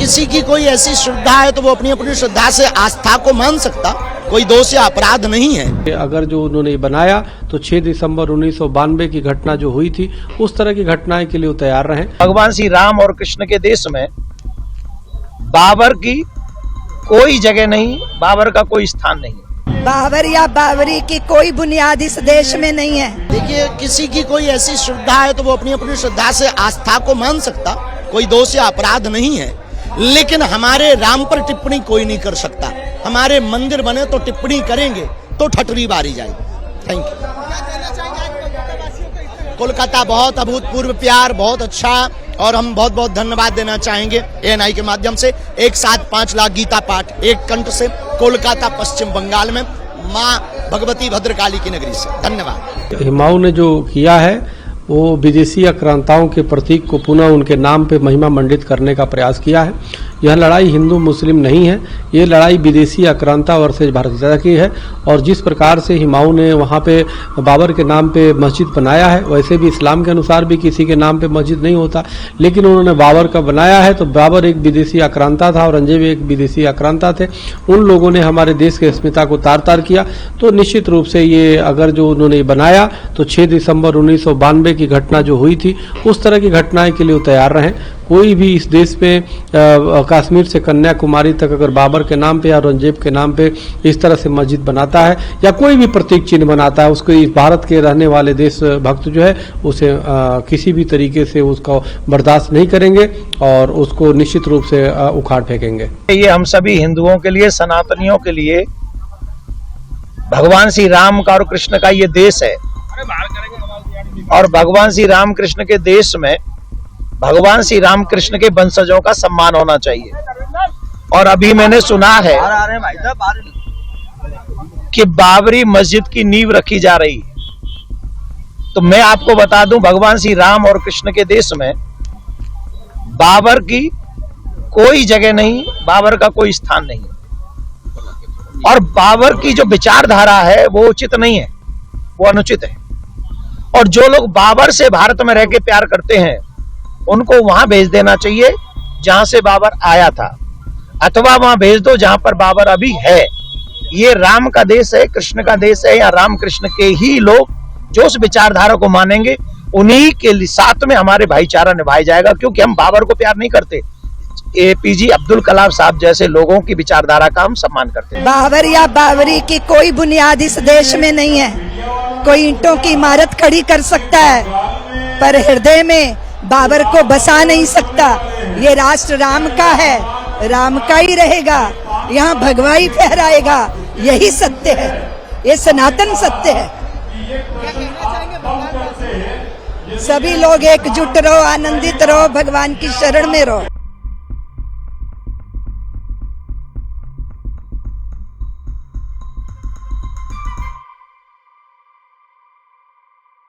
किसी की कोई ऐसी श्रद्धा है तो वो अपनी अपनी श्रद्धा से आस्था को मान सकता, कोई दोष या अपराध नहीं है। अगर जो उन्होंने बनाया तो 6 दिसंबर 1992 की घटना जो हुई थी उस तरह की घटनाएं के लिए वो तैयार रहें। भगवान श्री राम और कृष्ण के देश में बाबर की कोई जगह नहीं, बाबर का कोई स्थान नहीं। बाबर या बाबरी की कोई बुनियाद इस देश में नहीं है। देखिए, किसी की कोई ऐसी श्रद्धा है तो वो अपनी अपनी श्रद्धा से आस्था को मान सकता, कोई दोष या अपराध नहीं है। लेकिन हमारे राम पर टिप्पणी कोई नहीं कर सकता। हमारे मंदिर बने तो टिप्पणी करेंगे तो ठटरी बारी जाएगी। Thank you. कोलकाता बहुत अभूतपूर्व प्यार, बहुत अच्छा, और हम बहुत बहुत धन्यवाद देना चाहेंगे ANI के माध्यम से। एक साथ 5 लाख गीता पाठ एक कंठ से कोलकाता पश्चिम बंगाल में माँ भगवती भद्रकाली की नगरी से। धन्यवाद। हुमायूं ने जो किया है वो विदेशी आक्रांताओं के प्रतीक को पुनः उनके नाम पे महिमा मंडित करने का प्रयास किया है। यह लड़ाई हिंदू मुस्लिम नहीं है, ये लड़ाई विदेशी आक्रांता वर्सेज भारतीयता की है। और जिस प्रकार से हुमायूं ने वहाँ पे बाबर के नाम पे मस्जिद बनाया है, वैसे भी इस्लाम के अनुसार भी किसी के नाम पे मस्जिद नहीं होता, लेकिन उन्होंने बाबर का बनाया है। तो बाबर एक विदेशी आक्रांता था, औरंगजेब एक विदेशी आक्रांता थे। उन लोगों ने हमारे देश की अस्मिता को तार तार किया। तो निश्चित रूप से ये अगर जो उन्होंने बनाया तो 6 दिसंबर 1992 की घटना जो हुई थी उस तरह की घटनाएं के लिए वो तैयार रहें। कोई भी इस देश में कश्मीर से कन्याकुमारी तक अगर बाबर के नाम पे या औरंगजेब के नाम पे इस तरह से मस्जिद बनाता है या कोई भी प्रतीक चिन्ह बनाता है, उसको इस भारत के रहने वाले देश भक्त जो है उसे किसी भी तरीके से उसको बर्दाश्त नहीं करेंगे और उसको निश्चित रूप से उखाड़ फेंकेंगे। ये हम सभी हिंदुओं के लिए, सनातनियों के लिए भगवान श्री राम का और कृष्ण का ये देश है। और भगवान श्री राम कृष्ण के देश में भगवान श्री राम कृष्ण के वंशजों का सम्मान होना चाहिए। और अभी मैंने सुना है कि बाबरी मस्जिद की नींव रखी जा रही है। तो मैं आपको बता दूं, भगवान श्री राम और कृष्ण के देश में बाबर की कोई जगह नहीं, बाबर का कोई स्थान नहीं। और बाबर की जो विचारधारा है वो उचित नहीं है, वो अनुचित है। और जो लोग बाबर से भारत में रह के प्यार करते हैं उनको वहां भेज देना चाहिए जहां से बाबर आया था, अथवा वहां भेज दो जहां पर बाबर अभी है। ये राम का देश है, कृष्ण का देश है, या राम कृष्ण के ही लोग जो उस विचारधारा को मानेंगे उन्हीं के साथ में हमारे भाईचारा निभाया जाएगा। क्योंकि हम बाबर को प्यार नहीं करते, APJ अब्दुल कलाम साहब जैसे लोगों की विचारधारा का हम सम्मान करते हैं। बाबर या बाबरी की कोई बुनियाद इस देश में नहीं है। कोई ईंटों की इमारत खड़ी कर सकता है पर हृदय में बाबर को बसा नहीं सकता। ये राष्ट्र राम का है, राम का ही रहेगा, यहाँ भगवाई फहराएगा। यही सत्य है, ये सनातन सत्य है। सभी लोग एकजुट रहो, आनंदित रहो, भगवान की शरण में रहो।